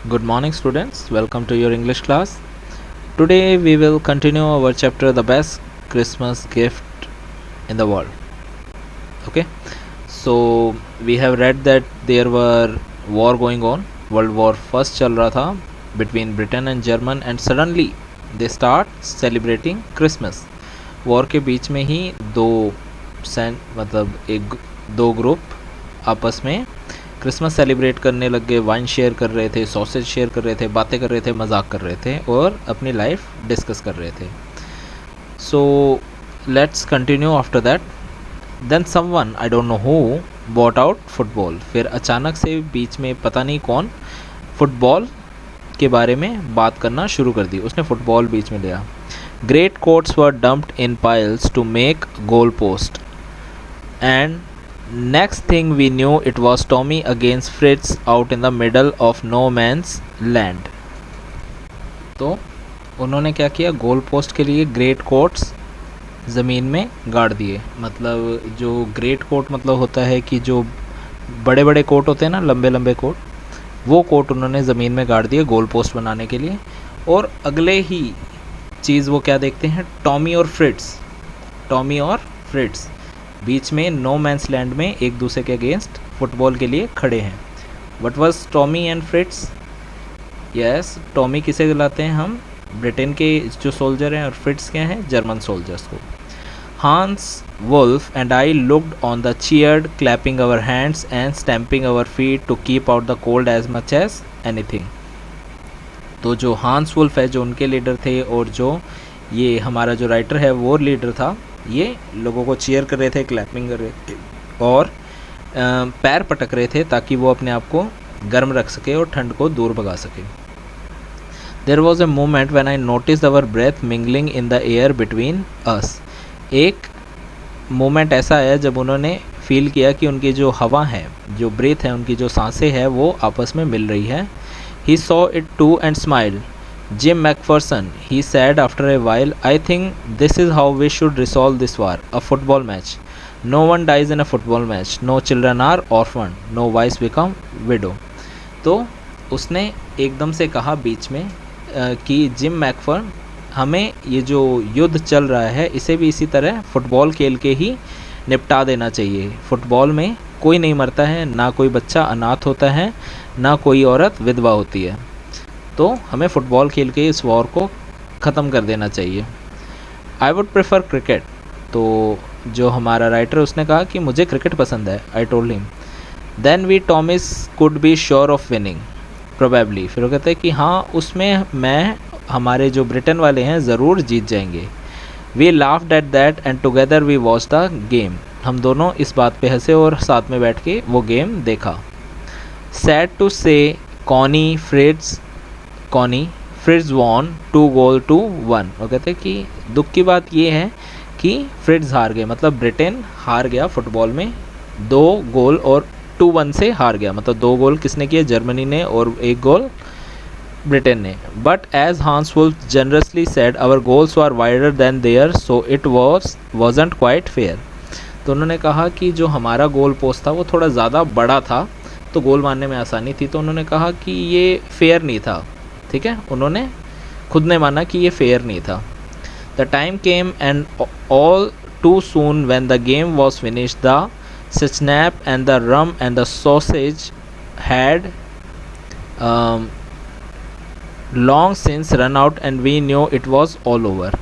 Good morning, students. Welcome to your English class. Today we will continue our chapter The Best Christmas Gift in the World. Okay, so we have read that there were war going on. World War First चल रहा था between Britain and German and suddenly they start celebrating Christmas. War के बीच में ही दो group आपस में Christmas celebrate करने लग गए, वाइन शेयर कर रहे थे, सॉसेज शेयर कर रहे थे, बातें कर रहे थे, मजाक कर रहे थे और अपनी लाइफ डिस्कस कर रहे थे. So let's continue after that. Then someone, I don't know who, bought out football. फिर अचानक से बीच में पता नहीं कौन फुटबॉल के बारे में बात करना शुरू कर दी. उसने फुटबॉल बीच में लिया. Great coats were dumped in piles to make goal post and next thing we knew it was Tommy against Fritz out in the middle of no man's land. तो उन्होंने क्या किया, गोल पोस्ट के लिए great quotes ज़मीन में गाड़ दिए. मतलब जो ग्रेट कोट मतलब होता है कि जो बड़े बड़े कोट होते हैं ना, लंबे लंबे कोट, वो कोट उन्होंने ज़मीन में गाड़ दिए गोल पोस्ट बनाने के लिए. और अगले ही चीज़ वो क्या देखते हैं, टॉमी और फ्रिट्स बीच में नो मैंस लैंड में एक दूसरे के अगेंस्ट फुटबॉल के लिए खड़े हैं. What was Tommy and फ्रिट्स? Yes, Tommy किसे बुलाते हैं हम, ब्रिटेन के जो सोल्जर हैं, और फ्रिट्स क्या हैं, जर्मन सोल्जर्स को. Hans Wolf and I looked on the cheered, clapping our hands and stamping our feet to keep out the cold as much as anything. तो जो हांस वुल्फ है जो उनके लीडर थे, और जो ये हमारा जो राइटर है वो लीडर था, ये लोगों को चीयर कर रहे थे, क्लैपिंग कर रहे थे और पैर पटक रहे थे ताकि वो अपने आप को गर्म रख सके और ठंड को दूर भगा सके. There was a moment when I noticed our breath mingling in the air between us. एक मोमेंट ऐसा आया जब उन्होंने फील किया कि उनकी जो हवा है, जो ब्रेथ है, उनकी जो सांसें हैं वो आपस में मिल रही है. He saw it too and smiled. Jim McPherson, he said after a while, I think this is how we should resolve this war, a football match. No one dies in a football match. No children are orphaned. No wives become widow. तो उसने एकदम से कहा बीच में कि gym मैकफर्न, हमें ये जो युद्ध चल रहा है इसे भी इसी तरह फुटबॉल खेल के ही निपटा देना चाहिए. फुटबॉल में कोई नहीं मरता है, ना कोई बच्चा अनाथ होता है, ना कोई औरत विधवा होती है. तो हमें फ़ुटबॉल खेल के इस वॉर को ख़त्म कर देना चाहिए. I would prefer cricket. तो जो हमारा राइटर उसने कहा कि मुझे क्रिकेट पसंद है. I told him. Then we Tommies could be sure of winning probably. फिर वो कहते हैं कि हाँ, उसमें हमारे जो ब्रिटेन वाले हैं ज़रूर जीत जाएंगे. We laughed at that and together we watch the game. हम दोनों इस बात पे हंसे और साथ में बैठ के वो गेम देखा. सैड टू से फ्रिट्स वॉन 2-1. वो कहते हैं कि दुख की बात ये है कि फ्रिट्स हार गए, मतलब ब्रिटेन हार गया फुटबॉल में 2 गोल और 2-1 से हार गया. मतलब 2 गोल किसने किए, जर्मनी ने, और 1 गोल ब्रिटेन ने. But as Hans Wolf generously said, our goals were wider than their, so it wasn't quite fair. तो उन्होंने कहा कि जो हमारा गोल पोस्ट था वो थोड़ा ज़्यादा बड़ा था, तो गोल मारने में आसानी थी. तो उन्होंने कहा कि ये फेयर नहीं था. ठीक है, उन्होंने खुद ने माना कि ये फेयर नहीं था. The time came and all too soon when the game was finish, the snap and the rum and the sausage had long since run out and we knew it was all over.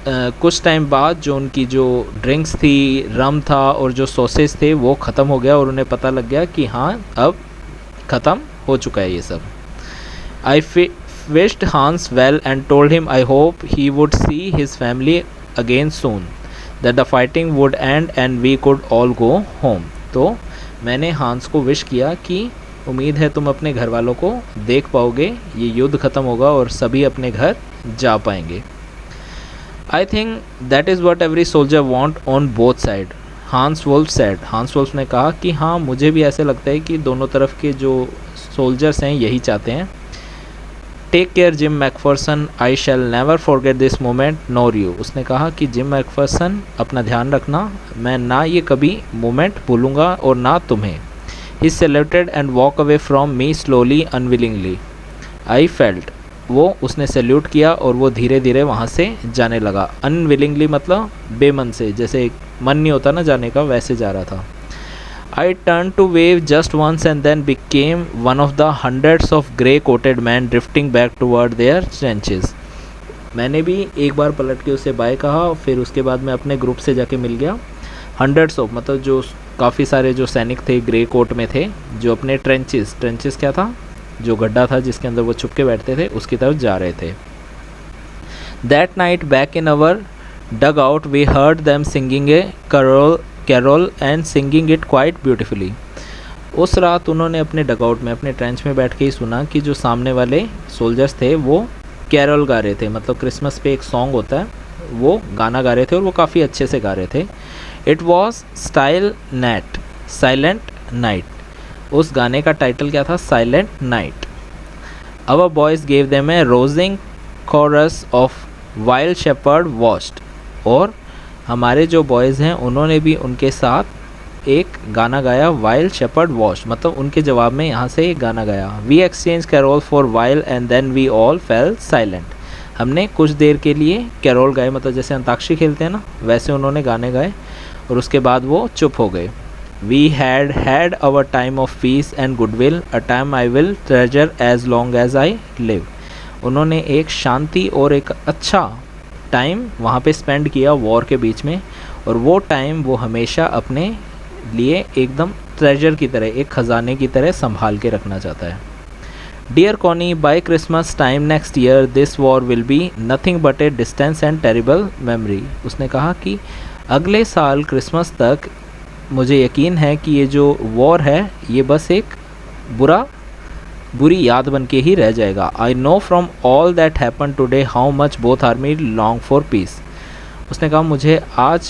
कुछ time बाद जो उनकी जो drinks थी, रम था और जो sausage थे वो ख़त्म हो गया और उन्हें पता लग गया कि हाँ, अब ख़त्म हो चुका है ये सब. I wished Hans well and told him I hope he would see his family again soon, that the fighting would end and we could all go home. तो मैंने हांस को विश किया कि उम्मीद है तुम अपने घर वालों को देख पाओगे, ये युद्ध ख़त्म होगा और सभी अपने घर जा पाएंगे. I think that is what every soldier want on both side, Hans Wolf said. Hans Wolf ने कहा कि हाँ, मुझे भी ऐसे लगता है कि दोनों तरफ के जो सोल्जर्स हैं यही चाहते हैं. Take care Jim McPherson, I shall never forget this moment nor you. उसने कहा कि जिम मैकफर्सन, अपना ध्यान रखना, मैं ना ये कभी मोमेंट भूलूंगा और ना तुम्हें. He saluted and walk away from me slowly unwillingly. I felt, वो उसने सैल्यूट किया और वो धीरे धीरे वहाँ से जाने लगा। अनविलिंगली मतलब बेमन से, जैसे मन नहीं होता ना जाने का, वैसे जा रहा था। I turn to wave just once and then became one of the hundreds of grey coated man drifting back toward their trenches. मैंने भी एक बार पलट के उसे बाय कहा, फिर उसके बाद मैं अपने ग्रुप से जाके मिल गया। हंड्रेड्स ऑफ मतलब जो काफ़ी सारे जो सैनिक थे ग्रे कोट में थे, जो अपने ट्रेंचेस, ट्रेंचेस क्या था, जो गड्ढा था जिसके अंदर वो छुप के बैठते थे, उसकी तरफ जा रहे थे। That night back in our dugout we heard them singing a carol and singing it quite beautifully. उस रात उन्होंने अपने डगआउट में, अपने ट्रेंच में बैठ के ही सुना कि जो सामने वाले सोल्जर्स थे वो कैरोल गा रहे थे, मतलब क्रिसमस पे एक सॉन्ग होता है, वो गाना गा रहे थे और वो काफ़ी अच्छे से गा रहे थे। It was Stille Nacht silent night, उस गाने का टाइटल क्या था, silent night. Our boys gave them a rousing chorus of wild shepherd watched, और हमारे जो बॉयज़ हैं उन्होंने भी उनके साथ एक गाना गाया, वाइल्ड शेपर्ड वॉच, मतलब उनके जवाब में यहाँ से एक गाना गाया। We exchange carol for while and then we all fell silent, हमने कुछ देर के लिए कैरोल गाए, मतलब जैसे अंताक्षरी खेलते हैं ना, वैसे उन्होंने गाने गाए और उसके बाद वो चुप हो गए। We had our time of peace and goodwill, a time I will treasure as long as I live. उन्होंने एक शांति और एक अच्छा टाइम वहाँ पे स्पेंड किया वॉर के बीच में, और वो टाइम वो हमेशा अपने लिए एकदम ट्रेजर की तरह, एक ख़जाने की तरह संभाल के रखना चाहता है। Dear Connie, by Christmas time next year this war will be nothing but a distance and terrible memory. उसने कहा कि अगले साल क्रिसमस तक मुझे यकीन है कि ये जो वॉर है ये बस एक बुरी याद बन के ही रह जाएगा। I know from all that happen today how much both army long for piece. उसने कहा मुझे आज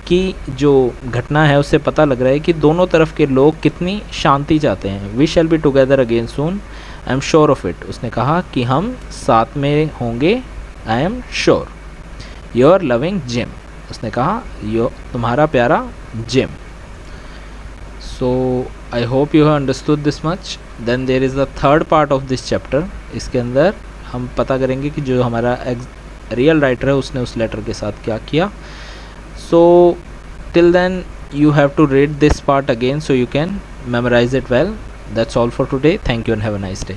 की जो घटना है उससे पता लग रहा है कि दोनों तरफ के लोग कितनी शांति चाहते हैं। We shall be together again soon, I am sure of it. उसने कहा कि हम साथ में होंगे, I am sure. Your loving Jim, उसने कहा तुम्हारा प्यारा जिम। So I hope you have understood this much. Then there is the third part of this chapter. इसके अंदर हम पता करेंगे कि जो हमारा रियल राइटर है उसने उस लेटर के साथ क्या किया। So till then you have to read this part again so you can memorize it well. That's all for today. Thank you and have a nice day.